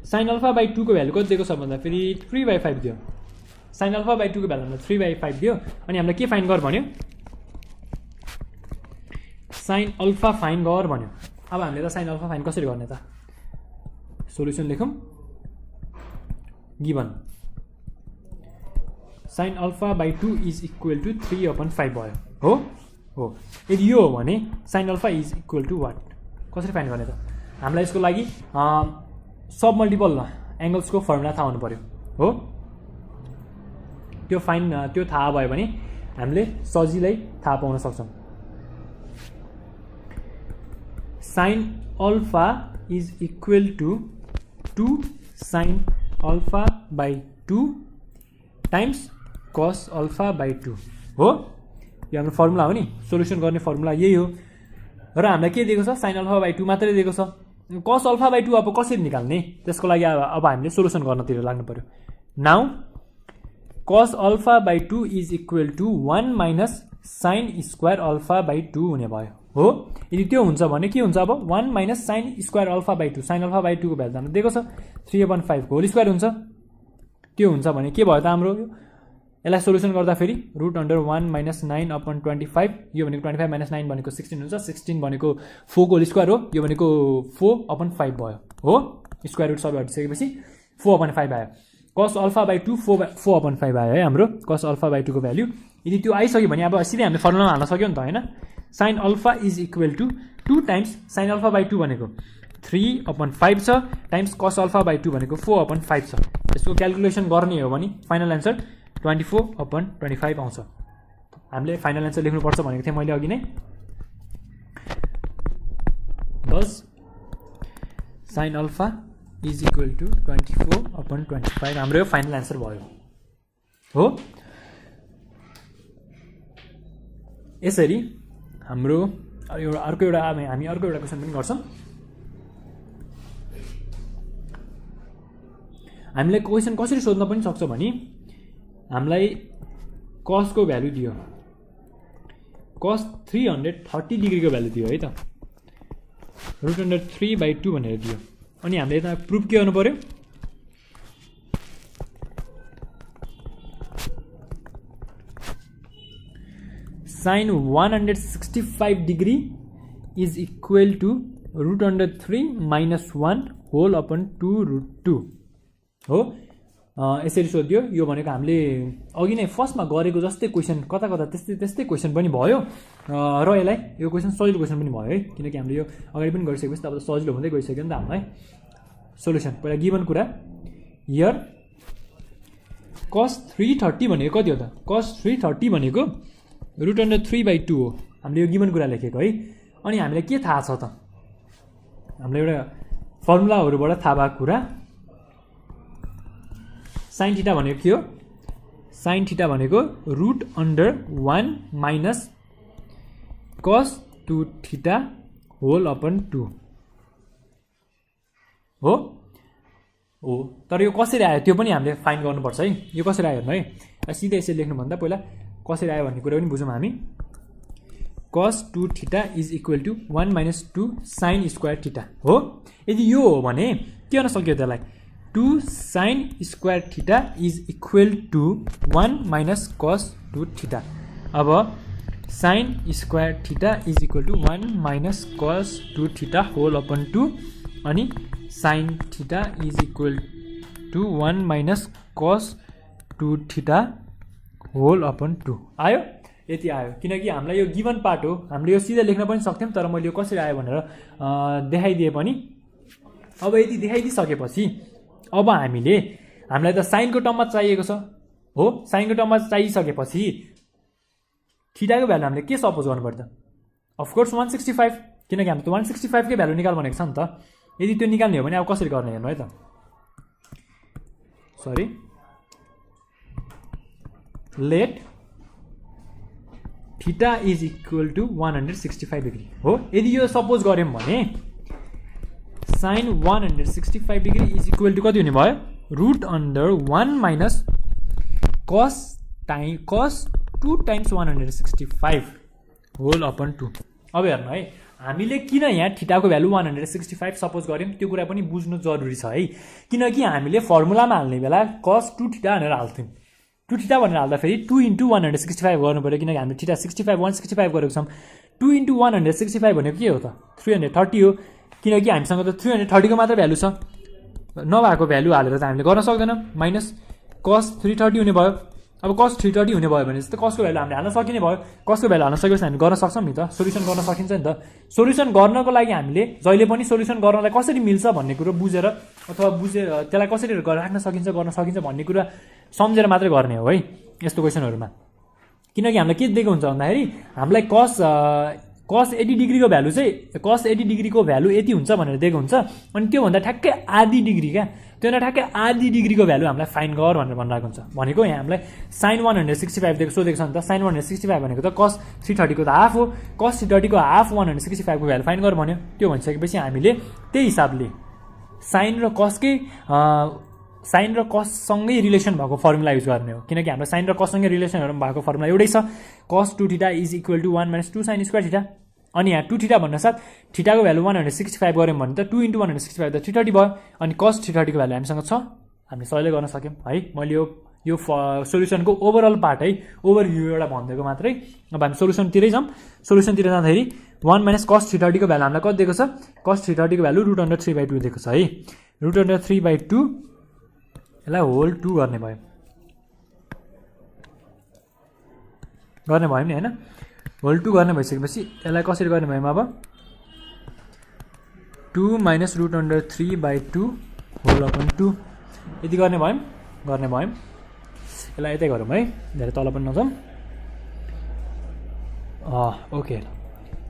साइन अल्फा बाई 2 को भ्यालु कति दिएको छ भन्दाखेरि 3/5 दियो। साइन अल्फा बाई 2 को भ्यालु 3/5 दियो। अनि हामीलाई के फाइन्ड गर भन्यो साइन अल्फा फाइन्ड गर भन्यो। अब हामीले त साइन अल्फा फाइन्ड कसरी गर्ने त सोल्युसन लेखौँ। Given sine alpha by 2 is equal to 3/5 भयो हो। यदि यो हो भने sine alpha is equal to what कसरी फाइन्ड गर्ने त हामीलाई यसको लागि सब मल्टिपल एङ्गल्सको फर्मुला थाहा हुनु पर्यो हो। त्यो थाहा भयो भने हामीले सजिलै थाहा पाउन सक्छौँ। Sine alpha is equal to 2 sine alpha by 2 times cos alpha by 2 हो। यो हाम्रो फर्मुला हो नि, सोल्युसन गर्ने फर्मुला यही हो। र हामीलाई के दिएको छ साइन अल्फा बाई 2 मात्रै दिएको छ। कस अल्फा बाई 2 अब कसरी निकाल्ने त्यसको लागि अब हामीले सोल्युसन गर्नतिर लाग्नु पर्यो। Now cos alpha by 2 is equal to 1 minus sine square alpha by 2 हुने भयो हो। यदि त्यो हुन्छ भने के हुन्छ अब 1 minus sine square alpha by 2 sine alpha by 2 को भ्यालु हामीले दिएको छ 3/5 को होल स्क्वायर हुन्छ। त्यो हुन्छ भने के भयो त हाम्रो यसलाई सोल्युसन गर्दाखेरि रुट अन्डर 1 माइनस 9/25 यो भनेको 25 माइनस 9 भनेको 16 हुन्छ। 16 भनेको 4 को होल स्क्वायर हो। यो भनेको 4/5 भयो हो। स्क्वायर रुट सबै हटिसकेपछि 4/5 आयो। कस अल्फा बाई 2 4/5 आयो है हाम्रो कस अल्फा बाई 2 को भ्याल्यु। यदि त्यो आइसक्यो भने अब सिधै हामीले फर्मुलामा हाल्न सक्यो नि त होइन। Sine alpha is equal to 2 times sine alpha by 2 भनेको 3/5 छ टाइम्स कस अल्फा बाई 2 भनेको 4/5 छ। यसको क्यालकुलेसन गर्ने हो भने फाइनल एन्सर 24/25 आउँछ। हामीले फाइनल एन्सर लेख्नुपर्छ भनेको थिएँ मैले अघि नै। बस sine alpha is equal to 24/25 हाम्रो यो फाइनल एन्सर भयो हो। यसरी हाम्रो हामी अर्को एउटा क्वेसन पनि गर्छौँ। हामीले क्वेसन कसरी सोध्न पनि सक्छ भने हामीलाई कसको भ्यालु दियो कस 330 डिग्रीको भ्यालु दियो है त रुट अन्डर 3/2 भनेर दियो। अनि हामीले यता प्रुफ के गर्नु पर्यो sine 165 degree is equal to root under 3 minus 1 whole upon 2√2 हो। यसरी सोध्यो। यो भनेको हामीले अघि नै फर्स्टमा गरेको जस्तै क्वेसन कता त्यस्तै क्वेसन पनि भयो र यसलाई यो क्वेसन सजिलो क्वेसन पनि भयो है। किनकि हामीले यो अगाडि पनि गरिसकेपछि त अब सजिलो हुँदै गइसक्यो नि त हामीलाई। सोल्युसन पहिला गिभन कुरा हियर कस 330 भनेको कति हो त कस 330 भनेको रुट अन्डर 3/2 हो। हामीले यो गिभन कुरा लेखेको है। अनि हामीलाई के थाहा छ त हामीलाई एउटा फर्मुलाहरूबाट थाहा भएको कुरा साइन थीटा भनेको के हो साइन थीटा भनेको root under 1 minus cos 2 theta whole upon 2 हो हो। तर यो कसरी आयो त्यो पनि हामीले फाइन्ड गर्नुपर्छ है। यो कसरी आयो हेर्नु है, सिधै यसरी लेख्नुभन्दा पहिला कसरी आयो भन्ने कुरा पनि बुझौँ हामी। cos 2 theta is equal to 1 minus 2 sine square theta हो। यदि यो हो भने के गर्न सक्यो त्यसलाई, 2 sine square theta is equal to 1 minus cos 2 theta. अब sine square theta is equal to 1 minus cos 2 theta whole upon 2 अनि sine theta is equal to 1 minus cos 2 theta whole upon 2 आयो। यति आयो, किनकि हामीलाई यो गिभन पार्ट हो, हामीले यो सिधै लेख्न पनि सक्थ्यौँ, तर मैले यो कसरी आयो भनेर देखाइदिए पनि। अब यति देखाइदिइसकेपछि अब हामीलाई त साइनको टर्ममा चाहिएको छ हो। साइनको टर्ममा चाहिसकेपछि थीटाको भ्यालु हामीले के सपोज गर्नु पर्छ, अफकोर्स 165, किनकि हामीले त 165 कै भ्यालु निकाल भनेको छ नि त। यदि त्यो निकाल्ने हो भने अब कसरी गर्ने हेर्नु है त, sorry let theta is equal to 165 degree हो। यदि यो सपोज गऱ्यौँ भने sine 165 degree is equal to कति हुने भयो, root under 1 minus cos 2 times 165 whole upon 2। अब हेर्नु है, हामीले किन यहाँ थीटाको भ्यालु 165 सपोज गऱ्यौँ त्यो कुरा पनि बुझ्नु जरुरी छ है। किनकि हामीले फर्मुलामा हाल्ने बेला cos 2 थीटा भनेर हाल्थ्यौँ। 2 थीटा भनेर हाल्दाखेरि 2 इन्टु 165 गर्नु पऱ्यो, किनकि हामीले थीटा 165 गरेको छौँ। 2 इन्टु 165 भनेको के हो त, 330 हो, किनकि हामीसँग त 330 को मात्र भ्यालु छ, नभएको भ्यालु हालेर त हामीले गर्न सक्दैनौँ। माइनस cos 330 हुने भयो। अब cos 330 हुने भयो भने चाहिँ कसको भ्यालु हामीले हाल्न सकिने भयो। कसको भ्यालु हाल्न सकेपछि हामी गर्न सक्छौँ नि त, सोल्युसन गर्न सकिन्छ नि त। सोल्युसन गर्नको लागि हामीले जहिले पनि सोल्युसन गर्नलाई कसरी मिल्छ भन्ने कुरो बुझेर अथवा त्यसलाई कसरी राख्न सकिन्छ गर्न सकिन्छ भन्ने कुरा सम्झेर मात्रै गर्ने हो है यस्तो क्वेसनहरूमा। किनकि हामीलाई के दिएको हुन्छ भन्दाखेरि हामीलाई cos 80 डिग्रीको भ्यालु चाहिँ cos 80 डिग्रीको भ्यालु यति हुन्छ भनेर दिएको हुन्छ, अनि त्योभन्दा ठ्याक्कै आधी डिग्री क्या, त्योभन्दा ठ्याक्कै आधी डिग्रीको भ्यालु हामीलाई फाइन्ड गर भनेर भनिरहेको हुन्छ। भनेको यहाँ हामीलाई साइन 165 दिएको सोधेको छ नि त। साइन 165 भनेको त cos 330 को त हाफ हो। cos 330 को हाफ 165 को भ्यालु फाइन्ड गर भन्यो। त्यो भनिसकेपछि हामीले त्यही हिसाबले साइन र कससँगै रिलेसन भएको फर्मुला युज गर्ने हो। किनकि हाम्रो साइन र कससँगै रिलेसनहरू भएको फर्मुला एउटै छ, cos 2 theta is equal to 1 minus 2 sine square theta. अनि यहाँ 2 थीटा भन्नासाथ थीटाको भ्यालु 165 गऱ्यौँ भने त 2 इन्टु 165 त 330 भयो, अनि cos 330 को भ्यालु हामीसँग छ, हामीले सजिलै गर्न सक्यौँ है। मैले यो सोल्युसनको ओभरअल पार्ट है, ओभरभ्यू एउटा भनिदिएको मात्रै। अब हामी सोल्युसनतिरै जाउँ। सोल्युसनतिर जाँदाखेरि 1 माइनस cos 330 को भ्यालु हामीलाई कति दिएको छ, cos 330 को भ्यालु रुट अन्डर 3/2 दिएको छ है। रुट अन्डर 3/2 यसलाई होल 2 गर्ने भयो नि होइन, होल 2 गर्ने भइसकेपछि यसलाई कसरी गर्ने भयौँ अब 2 minus root under 3/2 whole upon 2 यदि गर्ने भयौँ। यसलाई यतै गरौँ है, धेरै तल पनि नजाउँ। Okay,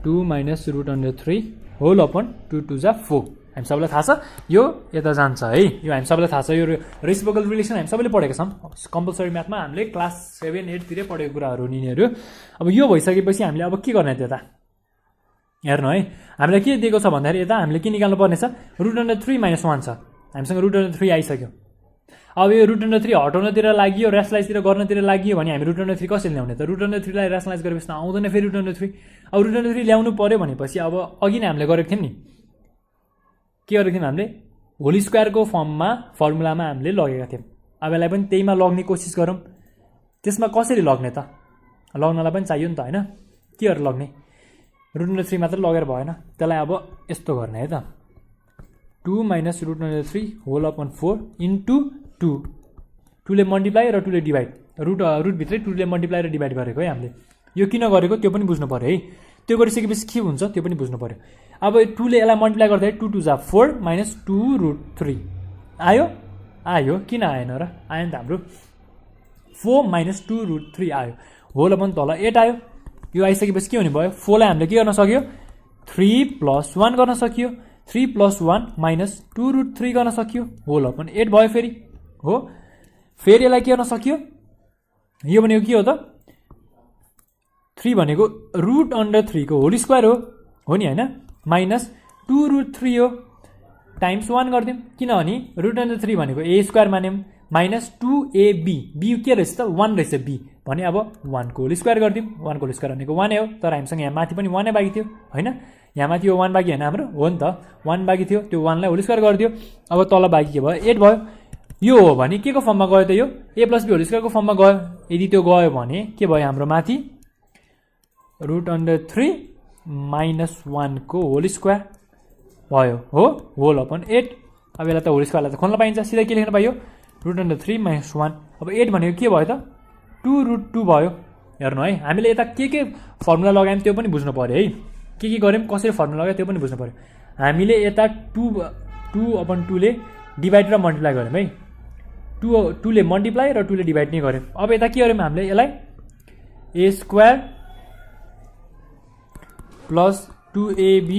2 minus root under 3 whole upon 2 2 जा 4। हामी सबैलाई थाहा छ यो यता जान्छ है, यो हामी सबैलाई थाहा छ। यो रेसिप्रोकल रिलेसन हामी सबैले पढेका छौँ कम्पलसरी म्याथमा, हामीले क्लास 7 8 तिरै पढेको कुराहरू यिनीहरू। अब यो भइसकेपछि हामीले अब के गर्ने त्यता हेर्नु है। हामीलाई के दिएको छ भन्दाखेरि यता हामीले के निकाल्नु पर्ने छ, रुट अन्डर 3 माइनस 1 छ, हामीसँग रुट अन्डर 3 आइसक्यो। अब यो रुट अन्डर 3 हटाउनतिर लाग्यो, रेसनलाइजतिर गर्नतिर लाग्यो भने हामी रुट अन्डर 3 कसरी ल्याउने त, रुट अन्डर 3 लाई रेसनलाइज गरेपछि आउँदैन फेरि रुट अन्डर 3। अब रुट अन्डर 3 ल्याउनु पर्यो भनेपछि अब अघि नै हामीले गरेको थियौँ नि, के गरेको थियौँ हामीले होल स्क्वायरको फर्मुलामा हामीले लगेका थियौँ। अब यसलाई पनि त्यहीमा लग्ने कोसिस गरौँ। त्यसमा कसरी लग्ने त, लग्नलाई पनि चाहियो नि त होइन, के गरेर लग्ने, रुट अन्डर 3 मात्र लगेर भएन। त्यसलाई अब यस्तो गर्ने है त, 2 minus root under 3 whole upon 4 into 2 ले मल्टिप्लाई र 2 ले डिभाइड, रुटभित्रै 2 ले मल्टिप्लाई र डिभाइड गरेको है हामीले। यो किन गरेको त्यो पनि बुझ्नु पऱ्यो है। त्यो गरिसकेपछि के हुन्छ त्यो पनि बुझ्नु पऱ्यो। अब 2 ले यसलाई मल्टिप्लाई गर्दाखेरि 2 2 जा 4 माइनस 2 रुट 3 आयो किन आएन र, आयो नि त हाम्रो 4 माइनस 2 रुट 3 आयो, होल अपन तल 8 आयो। यो आइसकेपछि के हुने भयो, 4 लाई हामीले के गर्न सक्यो 3 प्लस 1 गर्न सकियो, 3 प्लस 1 माइनस 2 रुट 3 गर्न सकियो, होल अपन 8 भयो फेरि हो। फेरि यसलाई के गर्न सकियो यो भनेको के हो त 3 भनेको रुट अन्डर 3 को होल स्क्वायर हो नि हैन माइनस 2 रुट 3 हो टाइम्स 1 गरिदिउँ किनभने रुट अन्डर 3 भनेको a स्क्वायर मान्यौँ माइनस 2ab b के रहेछ त 1 रहेछ b भने अब 1 को होल स्क्वायर गरिदिउँ 1 को होल स्क्वायर भनेको 1 हो तर हामीसँग यहाँ माथि पनि 1 बाँकी थियो हैन यहाँ माथि यो 1 बाँकी हैन हाम्रो हो नि त 1 बाँकी थियो त्यो 1 लाई होल स्क्वायर गरिदियो अब तल बाँकी के भयो 8 भयो यो हो भने के को फर्ममा गयो त यो a + b होल स्क्वायर को फर्ममा गयो यदि त्यो गयो भने के भयो हाम्रो माथि रुट अन्डर 3 माइनस 1 को होल स्क्वायर भयो हो होल अपन 8 अब यसलाई त होल स्क्वायरलाई त खोल्न पाइन्छ सिधै के लेख्न पाइयो रुट अन्डर 3 माइनस 1 अब 8 भनेको के भयो त 2 रुट 2 भयो हेर्नु है हामीले यता के फर्मुला लगायौँ त्यो पनि बुझ्नु पर्यो है के गर्यौँ कसरी फर्मुला लगायो त्यो पनि बुझ्नु पर्यो हामीले यता 2/2 ले डिभाइड र मल्टिप्लाई गर्यौँ है 2 ले मल्टिप्लाई र 2 ले डिभाइड नै गर्यौँ अब यता के गर्यौँ हामीले यसलाई a square plus 2ab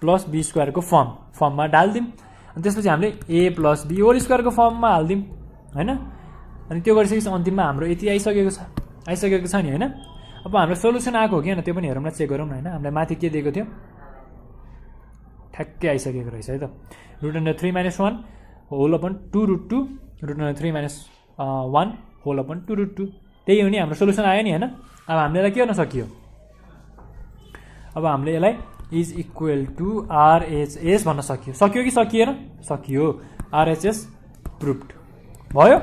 plus b square को फर्ममा डाल्दिउँ अनि त्यसपछि हामीले a plus b whole square को फर्ममा हाल्दिउँ हैन अनि त्यो गरिसकेपछि अन्तिममा हाम्रो यति आइसकेको छ नि हैन अब हाम्रो सोलुसन आएको हो कि हैन त्यो पनि हेरौँ न चेक गरौँ न हैन हामीलाई माथि के दिएको थियो ठ्याक्कै आइसकेको रहेछ है त root under 3 minus 1 whole upon 2 root 2 root under 3 minus 1 whole upon 2 root 2 त्यही हो नि हाम्रो सोलुसन आयो नि हैन अब हामीले यसलाई के गर्न सकियो अब हामीले यसलाई इज इक्वल टु RHS भन्न सकियो कि सकिएन सकियो RHS प्रुभड भयो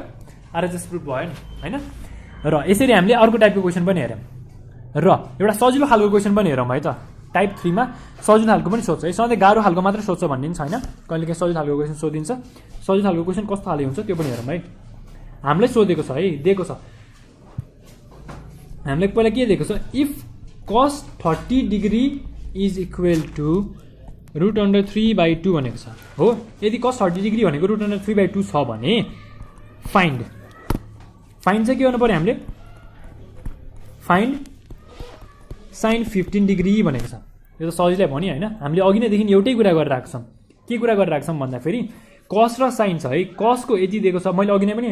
RHS प्रुभ भयो नि हैन र यसरी हामीले अर्को टाइपको क्वेसन पनि हेर्यौँ र एउटा सजिलो खालको क्वेसन पनि हेरौँ है त टाइप 3 मा सजिलो खालको पनि सोध्छ है सधैँ गाह्रो खालको मात्र सोध्छ भन्ने पनि छैन कहिलेकाहीँ सजिलो खालको क्वेसन सोधिन्छ सजिलो खालको क्वेसन कस्तो खाले हुन्छ त्यो पनि हेरौँ है हामीलाई सोधेको छ है दिएको छ हामीलाई पहिला के दिएको छ if cos 30 degree is equal to root under 3/2 भनेको छ हो यदि cos 30 डिग्री भनेको रुट अन्डर 3/2 छ भने फाइन्ड चाहिँ के गर्नु पर्यो हामीले फाइन्ड sin 15 डिग्री भनेको छ यो त सजिलै भयो नि हैन हामीले अघि नै देखि एउटै कुरा गरिरहेको छौँ के कुरा गरिरहेको छौँ भन्दाखेरि cos र sin छ है cos को यति दिएको छ मैले अघि नै पनि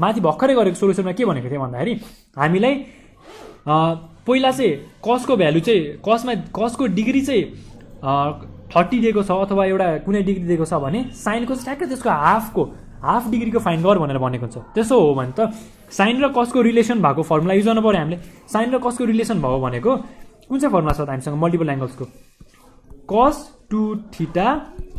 माथि भर्खरै गरेको सोलुसनमा के भनेको थिएँ भन्दाखेरि हामीलाई पहिला चाहिँ cos को भ्यालु चाहिँ cos को डिग्री चाहिँ 30 दिएको छ अथवा एउटा कुनै डिग्री दिएको छ भने sin को चाहिँ ठ्याक्कै त्यसको हाफ डिग्रीको फाइन्ड गर भनेर भनेको हुन्छ त्यसो हो भने त sin र cos को रिलेसन भएको फर्मुला युज गर्नु पर्यो हामीले sin र cos को रिलेसन भयो भनेको कुन चाहिँ फर्मुला छ त हामीसँग मल्टिपल एंगल्सको cos 2θ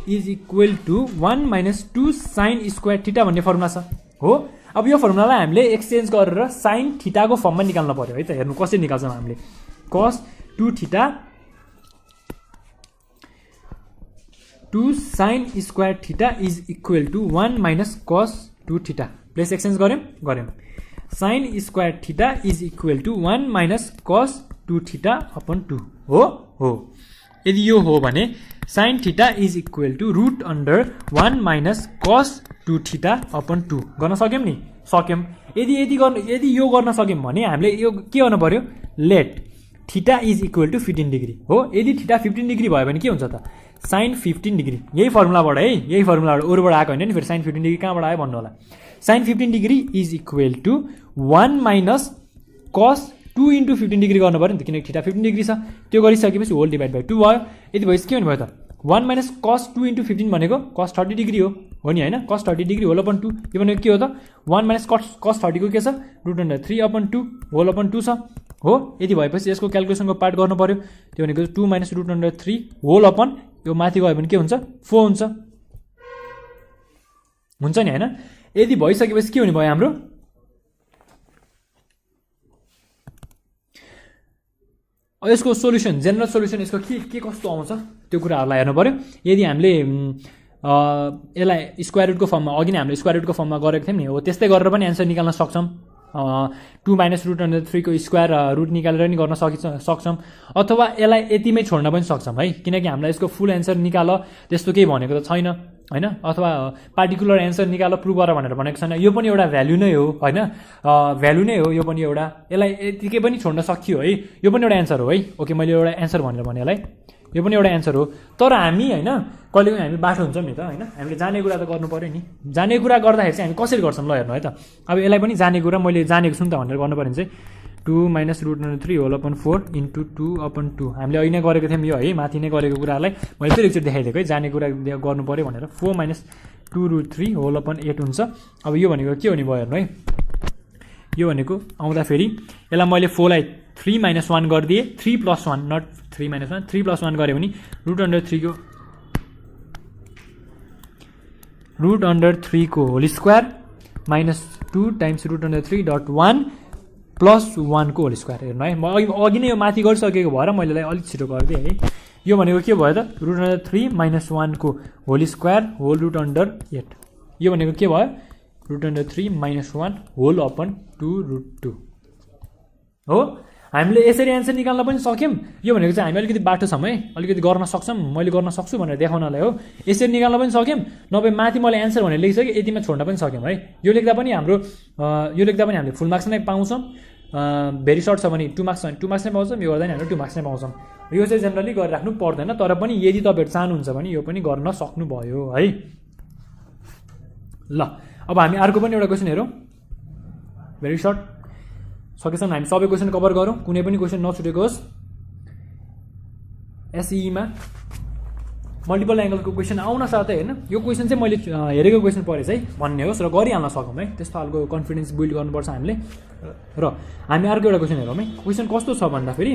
is equal to 1 minus 2 sin square θ भन्ने फर्मुला छ हो अब यो फर्मुलालाई हामीले एक्सचेन्ज गरेर sin θ को फर्ममा निकाल्न पर्यो है त हेर्नु कसरी निकाल्छौँ हामीले cos 2θ 2 sin square θ is equal to 1 minus cos 2θ place exchange गर्यौँ sin square θ is equal to 1 minus cos 2θ upon 2 हो यदि यो हो भने sin θ is equal to root under 1 minus cos 2θ upon 2 गर्न सक्यौँ नि सक्यौँ यदि यो गर्न सक्यौँ भने हामीले यो के गर्नु पर्यो let θ is equal to 15 degree हो यदि θ 15 डिग्री भयो भने के हुन्छ त sin 15 डिग्री यही फर्मुलाबाट अरूबाट आएको होइन नि फेरि sin 15 डिग्री कहाँबाट आयो भन्नु होला sin 15 degree is equal to 1 minus cos 2 into 15 degree गर्नु पर्यो नि त किनकि θ 15 डिग्री छ त्यो गरिसकेपछि होल डिभाइड बाइ 2 भयो यति भएपछि के हुने भयो त 1 माइनस cos 2 into 15 भनेको cos 30 डिग्री हो नि हैन cos 30 डिग्री होल अपन 2 यो भनेको के हो त 1 माइनस cos 30 को के छ root under 3 upon 2 whole upon 2 छ हो यति भएपछि यसको क्याल्कुलेसनको पार्ट गर्नु पर्यो त्यो भनेको 2 minus root under 3 whole upon यो माथि गयो भने के हुन्छ 4 हुन्छ नि हैन यदि भइसकेपछि के हुने भयो हाम्रो यसको सोलुसन जेनरल सोलुसन यसको के कस्तो आउँछ त्यो कुराहरुलाई हेर्नु पर्यो यदि हामीले यसलाई स्क्वायर रुटको फर्ममा अघि नै हामीले स्क्वायर रुटको फर्ममा गरेको थियौं नि हो त्यस्तै गरेर पनि आन्सर निकाल्न सक्छौं 2 माइनस रुट अन्डर 3 को स्क्वायर रुट निकालेर नि गर्न सक्छौं अथवा यसलाई यतिमै छोड्न पनि सक्छौं है किनकि हामीलाई यसको फुल आन्सर निकाल त्यस्तो केही भनेको त छैन हैन अथवा पार्टिकुलर आन्सर निकाल प्रुभ गर भनेर भनेको छैन यो पनि एउटा भ्यालु नै हो हैन भ्यालु नै हो यो पनि एउटा यसलाई यतिकै पनि छोड्न सकियो है यो पनि एउटा आन्सर हो है ओके मैले एउटा आन्सर भनेर भने यसलाई यो पनि एउटा एन्सर हो। तर हामी होइन कहिलेकाहीँ हामी बाठो हुन्छौँ नि त होइन, हामीले जाने कुरा त गर्नु पऱ्यो नि। जाने कुरा गर्दाखेरि चाहिँ हामी कसरी गर्छौँ ल हेर्नु है त। अब यसलाई पनि जाने कुरा मैले जानेको छु नि त भनेर गर्नु पऱ्यो भने चाहिँ 2 - √3 होल अपन 4 इन्टु 2/2 हामीले अहिले नै गरेको थियौँ यो है, माथि नै गरेको कुरालाई मैले फेरि एकचोटि देखाइदिएको है, जाने कुरा गर्नु पऱ्यो भनेर। 4 - 2√3 होल अपन 8 हुन्छ। अब यो भनेको के हुने भयो हेर्नु है, यो भनेको आउँदाखेरि यसलाई मैले 4 लाई 3 - 1 गरिदिएँ, 3 + 1 नट 3 - 1 3 + 1 गऱ्यो भने √3 को होल स्क्वायर -2 टाइम्स √3.1 + 1 को होल स्क्वायर। हेर्नु है, म अघि नै यो माथि गरिसकेको भएर मैले अलिक छिटो गरिदिएँ है। यो भनेको के भयो त, √3 - 1 को होल स्क्वायर होल √8। यो भनेको के भयो, √3 - 1 होल अपन 2√2 हो। हामीले यसरी एन्सर निकाल्न पनि सक्यौँ। यो भनेको चाहिँ हामी अलिकति बाटो छौँ है, अलिकति गर्न सक्छौँ, मैले गर्न सक्छु भनेर देखाउनलाई हो। यसरी निकाल्न पनि सक्यौँ, नभए माथि मैले एन्सर भनेर लेखिसकेँ यतिमा छोड्न पनि सक्यौँ है। यो लेख्दा पनि हामीले फुल मार्क्स नै पाउँछौँ। भेरी सर्ट छ भने 2 मार्क्स भने 2 मार्क्स नै पाउँछौँ, यो गर्दा नि हामीले 2 मार्क्स नै पाउँछौँ। यो चाहिँ जेनरली गरिराख्नु पर्दैन, तर पनि यदि तपाईँहरू चाहनुहुन्छ भने यो पनि गर्न सक्नुभयो है। ल अब हामी अर्को पनि एउटा क्वेसन हेरौँ, भेरी सर्ट। सकेसम्म हामी सबै क्वेसन कभर गरौँ, कुनै पनि क्वेसन नछुटेको होस्। एसईमा मल्टिपल एङ्गलको क्वेसन आउन साथै होइन, यो क्वेसन चाहिँ मैले हेरेको क्वेसन परेछ है भन्ने होस् र गरिहाल्न सकौँ है, त्यस्तो खालको कन्फिडेन्स बिल्ड गर्नुपर्छ हामीले। र हामी अर्को एउटा क्वेसन हेरौँ है। क्वेसन कस्तो छ भन्दाखेरि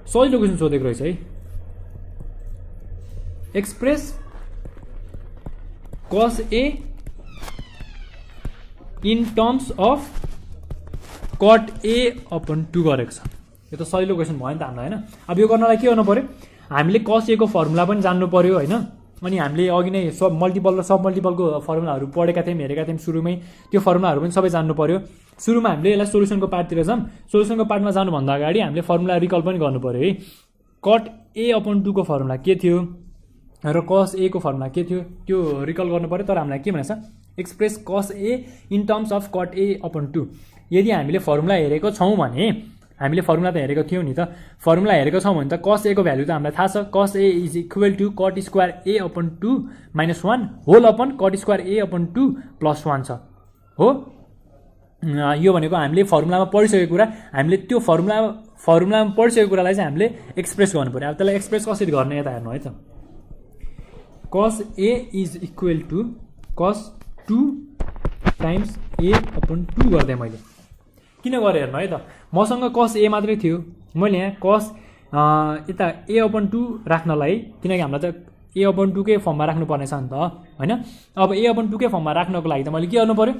सजिलो क्वेसन सोधेको रहेछ है। Express cos A in terms of cot A/2 गरेको छ। यो त सजिलो क्वेसन भयो नि त हामीलाई होइन। अब यो गर्नलाई के गर्नु पऱ्यो, हामीले cos A को फर्मुला पनि जान्नु पऱ्यो होइन। अनि हामीले अघि नै सब मल्टिपल र सब मल्टिपलको फर्मुलाहरू पढेका थियौँ, हेरेका थियौँ सुरुमै, त्यो फर्मुलाहरू पनि सबै जान्नु पऱ्यो। सुरुमा हामीले यसलाई सोल्युसनको पार्टतिर जाऊँ। सोल्युसनको पार्टमा जानुभन्दा अगाडि हामीले फर्मुला रिकल पनि गर्नु पऱ्यो है। cot A/2 को फर्मुला के थियो र cos A को फर्मुला के थियो त्यो रिकल गर्नु पऱ्यो। तर हामीलाई के भनेको छ, express cos A in terms of cot A/2। यदि हामीले फर्मुला हेरेको छौँ भने, हामीले फर्मुला त हेरेको थियौँ नि त, फर्मुला हेरेको छौँ भने त cos A को भ्यालु त हामीलाई थाहा छ, cos A is equal to cot square A/2 - 1 whole upon cot square A/2 + 1 छ हो। यो भनेको हामीले फर्मुलामा पढिसकेको कुरा, हामीले त्यो फर्मुलामा पढिसकेको कुरालाई चाहिँ हामीले एक्सप्रेस गर्नु पऱ्यो। अब त्यसलाई एक्सप्रेस कसरी गर्ने यता हेर्नु है त। cos A is equal to cos 2 times A/2 गर्दै मैले किन गरेँ हेर्नु है त। मसँग cos A मात्रै थियो, मैले यहाँ cos यता A/2 राख्नलाई, किनकि हामीलाई त A/2 कै फर्ममा राख्नुपर्ने छ नि त होइन। अब A/2 कै फर्ममा राख्नको लागि त मैले के गर्नु पऱ्यो,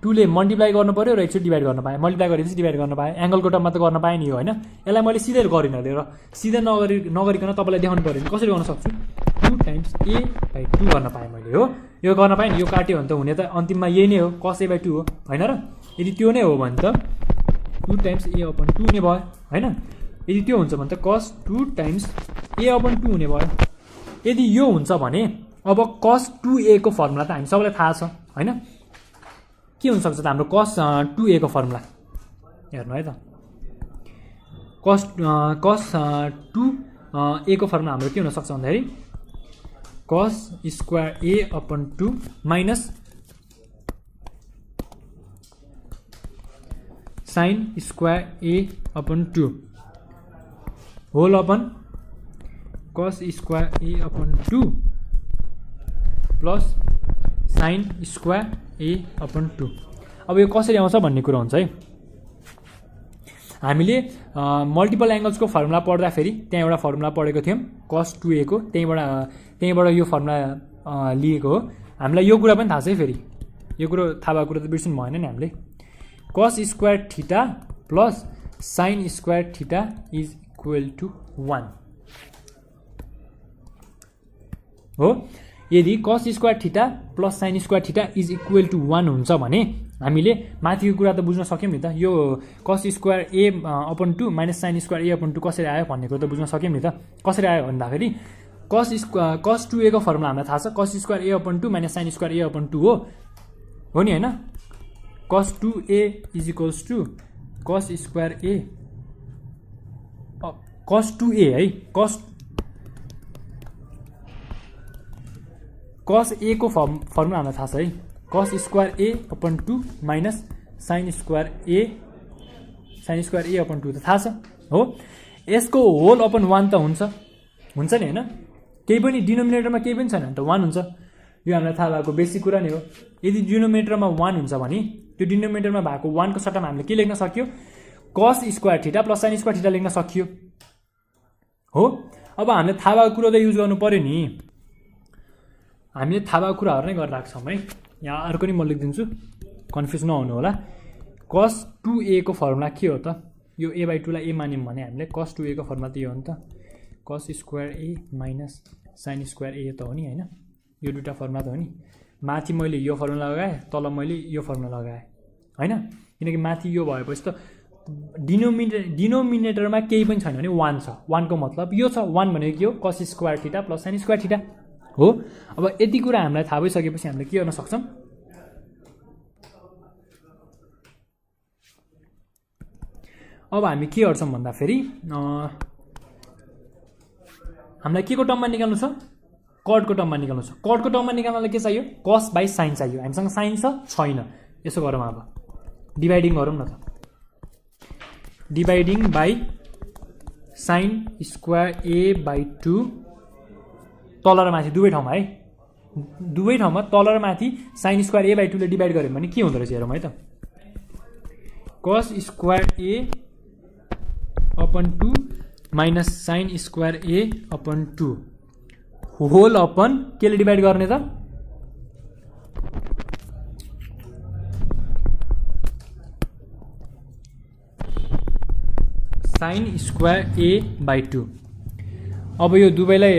2 ले मल्टिप्लाई गर्नु पऱ्यो र एकचोटि डिभाइड गर्न पाएँ। मल्टिप्लाई गरेपछि डिभाइड गर्न पाएँ, एङ्गलको टर्ममा त गर्न पाएँ नि होइन। यसलाई मैले सिधै गरिनँ र सिधै नगरिकन तपाईँलाई देखाउनु पऱ्यो भने कसरी गर्न सक्छु, 2 टाइम्स A/2 गर्न पाएँ मैले हो। यो गर्न पाएँ नि, यो काट्यो भने त हुने त अन्तिममा यही नै हो, cos A/2 हो होइन र। यदि त्यो नै हो भने त 2 टाइम्स A/2 हुने भयो होइन। यदि त्यो हुन्छ भने त cos 2 टाइम्स A/2 हुने भयो। यदि यो हुन्छ भने अब cos 2A को फर्मुला त हामी सबैलाई थाहा छ होइन। के हुनसक्छ त हाम्रो cos 2A को फर्मुला हेर्नु है त। cos 2A को फर्मुला हाम्रो के हुनसक्छ भन्दाखेरि cos square A/2 minus sin square A/2 whole upon cos square A/2 plus sin square A/2। अब यो कसरी आउँछ भन्ने कुरा हुन्छ है। हामीले मल्टिपल एङ्गल्सको फर्मुला पढ्दाखेरि त्यहाँ एउटा फर्मुला पढेको थियौँ cos 2A को, त्यहीँबाट यो फर्मुला लिएको हो। हामीलाई यो कुरा पनि थाहा छ है, फेरि यो कुरो थाहा भएको कुरा त बिर्सिनु भएन नि हामीले। cos square theta plus sin square theta is equal to 1 हो। यदि cos square theta plus sin square theta is equal to 1 हुन्छ भने हामीले माथिको कुरा त बुझ्न सक्यौँ नि त। यो cos square A/2 minus sin square A/2 कसरी आयो भन्ने कुरा त बुझ्न सक्यौँ नि त। कसरी आयो भन्दाखेरि cos 2A को फर्मुला हामीलाई थाहा छ, cos square A/2 minus sin square A/2 हो नि होइन। cos 2A is equals to cos square cos 2a है cos a को फर्मुला हामीलाई थाहा छ है cos square a upon 2 minus sin square a upon 2 त थाहा छ हो यसको होल अपन 1 त हुन्छ नि हैन केही पनि डिनोमिनेटरमा केही पनि छैन नि त 1 हुन्छ यो हामीलाई थाहा भएको बेसिक कुरा नै हो यदि डिनोमिनेटरमा 1 हुन्छ भने त्यो डिनोमिनेटरमा भएको 1 को सट्टामा हामीले के लेख्न सक्यो cos square theta plus sin square theta लेख्न सकियो हो अब हामीले थाहा भएको कुरा त युज गर्नु पर्यो नि हामीले थाहा भएको कुराहरु नै गरिरहेको छौं है यहाँ अर्को नि म लेख्दिन्छु कन्फ्युज नहुनु होला cos 2a को फर्मुला के हो त यो a/2 लाई a मान्यौं भने हामीले cos 2a को फर्मुला त यो हो नि त cos square a minus sin square a त हो नि हैन यो दुईटा फर्मुला त हो नि माथि मैले यो फर्मुला लगाए तल मैले यो फर्मुला लगाए हैन किनकि माथि यो भएपछि त डिनोमिनेटरमा केही पनि छैन भने 1 छ 1 को मतलब यो छ 1 भनेको के हो cos square theta plus sin square theta हो अब यति कुरा हामीलाई थाहा भइसकेपछि हामीले के गर्न सक्छौं अब हामी के गर्छौं भन्दा फेरि हामीलाई के को टर्ममा निकाल्नु छ कट को टर्ममा निकाल्नु छ कट को टर्ममा निकाल्नलाई के चाहियो cos बाइ sin चाहियो हामीसँग sin छ छैन यसो गरौँ अब डिभाइडिङ गरौँ न त dividing by sin square a/2 तल र माथि दुवै ठाउँमा है दुवै ठाउँमा तल र माथि sin स्क्वायर a/2 ले डिभाइड गर्यो भने के हुँदो रहेछ हेरौँ है त cos square a upon 2 minus sin square a upon 2 whole upon के ले डिभाइड गर्ने त sin स्क्वायर a/2 अब यो दुवैलाई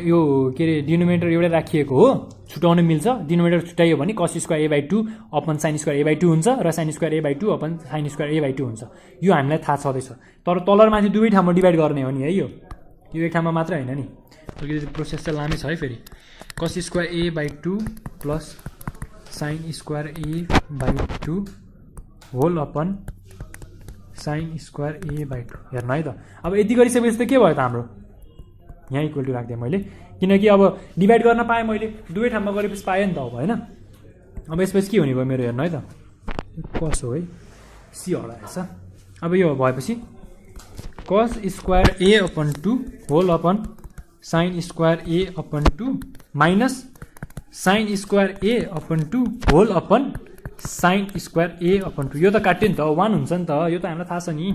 यो के रे डिनोमिनेटर एउटै राखिएको हो छुटाउन मिल्छ डिनोमिनेटर छुटाइयो भने cos square a/2 upon sin square a/2 हुन्छ र sin square a/2 upon sin square a/2 हुन्छ यो हामीलाई थाहा छदैछ तर तल र माथि दुवै ठाउँमा डिभाइड गर्ने हो नि है यो एक ठाउँमा मात्र हैन नि यो प्रोसेस चाहिँ लामै छ है फेरि cos square a/2 plus sin square a/2 whole upon sin square a/2 हेर्नु है त अब यति गरिसकेपछि त के भयो त हाम्रो यहाँ इक्वल टु राख्दिए मैले किनकि अब डिभाइड गर्न पाएँ मैले दुवै ठाउँमा गरेपछि पाएँ नि त अब हैन अब यसपछि के हुने भयो मेरो हेर्नु है त cos हो है c हराएछ अब यो भएपछि cos square a upon 2 whole upon sin square a upon 2 minus sin square a upon 2 whole upon sin square a upon 2 यो त काट्यो नि त 1 हुन्छ नि त यो त हामीलाई थाहा छ नि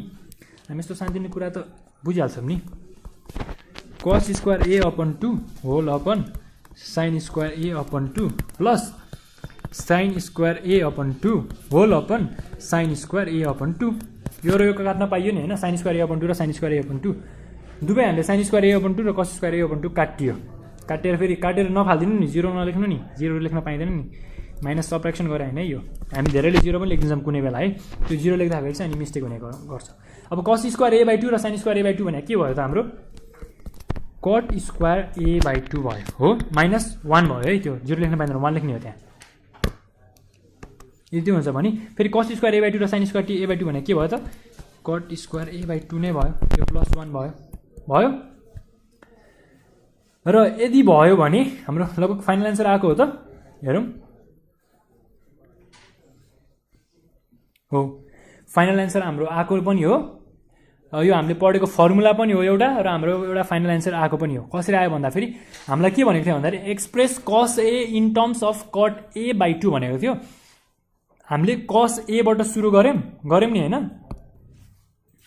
हामी यस्तो सानोतिनो कुरा त बुझिहाल्छौँ नि cos square a upon 2 whole upon sin square a upon 2 plus sin square a upon 2 whole upon sin square a upon 2 यो र यो काट्न पाइयो नि हैन sin स्क्वायर a अपन 2 र sin स्क्वायर a अपन 2 दुवै हामीले sin स्क्वायर a अपन 2 र cos स्क्वायर a अपन 2 काटियो काटेर फेरि काटेर नफाल्दिनु नि जिरो नलेख्नु नि जिरो लेख्न पाइदैन नि माइनस सबट्र्याक्सन गरे हैन यो हामी धेरैले जिरो पनि लेख्दिन्छौँ कुनै बेला है त्यो जिरो लेख्दाखेरि चाहिँ अनि मिस्टेक हुने गर्छ अब cos स्क्वायर a/2 र sin स्क्वायर a/2 भने के भयो त हाम्रो cot स्क्वायर a/2 भयो हो माइनस 1 भयो है त्यो जिरो लेख्न पाइदैन 1 लेख्ने हो त्यहाँ यदि हुन्छ भने फेरि cos स्क्वायर a/2 र sin स्क्वायर a/2 भने के भयो त cot स्क्वायर a/2 नै भयो यो प्लस 1 भयो र यदि भयो भने हाम्रो लगभग फाइनल आन्सर आएको हो त हेरौँ हो फाइनल आन्सर हाम्रो आएको पनि हो यो हामीले पढेको फर्मुला पनि हो एउटा र हाम्रो एउटा फाइनल आन्सर आएको पनि हो कसरी आयो भन्दा फेरि हामीलाई के भनेको थियो भन्दाखेरि express cos a in terms of cot a/2 भनेको थियो हामीले cos a बाट सुरु गर्यौं नि हैन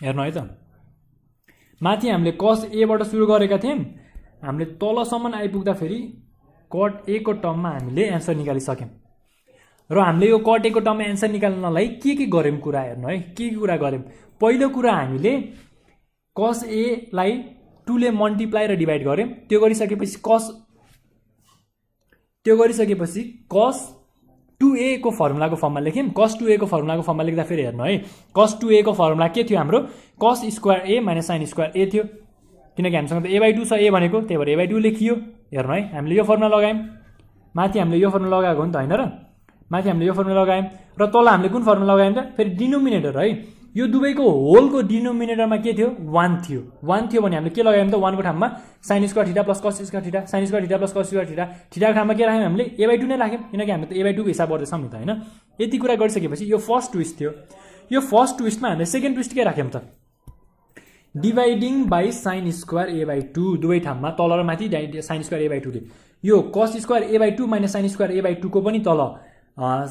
हेर्नु है त माथि हामीले cos a बाट सुरु गरेका थियौं हामीले तलसम्म आइपुग्दा फेरि cot a को टर्ममा हामीले आन्सर निकालिसक्यौं र हामीले यो cot a को टर्ममा आन्सर निकाल्नलाई के गर्यौं कुरा हेर्नु है के कुरा गर्यौं पहिलो कुरा हामीले cos a लाई 2 ले मल्टिप्लाई र डिभाइड गर्यौं त्यो गरिसकेपछि cos 2a को फर्मुलाको फर्ममा लेख्यौं cos 2a को फर्मुलाको फर्ममा लेख्दा फेरि हेर्नु है cos 2a को फर्मुला के थियो हाम्रो cos square a minus sin square a थियो किनकि हामीसँग त a/2 छ a भनेको त्यही भएर a/2 लेखियो हेर्नु है हामीले यो फर्मुला लगायौं माथि हामीले यो फर्मुला लगाएको हो नि त हैन र माथि हामीले यो फर्मुला लगायौं र तल हामीले कुन फर्मुला लगायौं त फेरि डिनोमिनेटर है यो दुवैको होलको डिनोमिनेटरमा के थियो 1 थियो 1 थियो भने हामीले के लगायौँ त 1 को ठाउँमा sin square theta plus cos square theta sin square theta plus cos square theta थीटाको ठाउँमा के राख्यौँ हामीले a/2 नै राख्यौँ किनकि हामीले त a/2 को हिसाब गर्दैछौँ नि त हैन यति कुरा गरिसकेपछि यो फर्स्ट ट्विस्ट थियो यो फर्स्ट ट्विस्टमा हामीले सेकेन्ड ट्विस्ट के राख्यौँ त dividing by sin square a/2 दुवै ठाउँमा तल र माथि sin स्क्वायर a/2 ले यो cos square a/2 minus sin square a/2 को पनि तल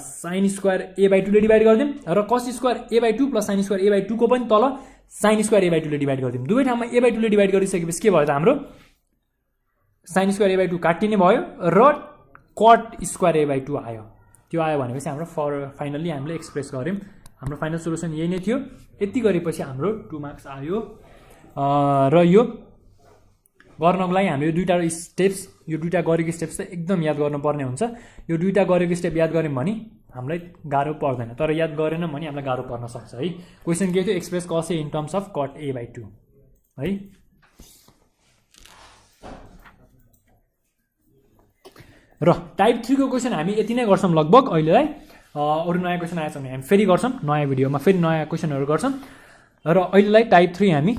sin स्क्वायर a/2 ले डिभाइड गर्दियौँ र cos square a/2 plus sin square a/2 को पनि तल sin स्क्वायर a/2 ले डिभाइड गर्दियौँ दुवै ठाउँमा a/2 ले डिभाइड गरिसकेपछि के भयो त हाम्रो sin स्क्वायर a/2 काटिने भयो र cot स्क्वायर a/2 आयो त्यो आयो भनेपछि हाम्रो फाइनली हामीले एक्सप्रेस गर्यौँ हाम्रो फाइनल सोलुसन यही नै थियो यति गरेपछि हाम्रो 2 मार्क्स आयो र यो गर्नको लागि हामीले यो दुईटा स्टेप्स यो दुईटा गरेको स्टेप्स चाहिँ एकदम याद गर्नुपर्ने हुन्छ यो दुईटा गरेको स्टेप याद गर्यौँ भने हामीलाई गाह्रो पर्दैन तर याद गरेन भने हामीलाई गाह्रो पर्न सक्छ है क्वेसन के थियो express cos a in terms of cot a/2 है र टाइप 3 को क्वेसन हामी यति नै गर्छौँ लगभग अहिलेलाई अरु नयाँ क्वेसन आएछ भने हामी फेरि गर्छौँ नयाँ भिडियोमा फेरि नयाँ क्वेसनहरु गर्छौँ र अहिलेलाई टाइप 3 हामी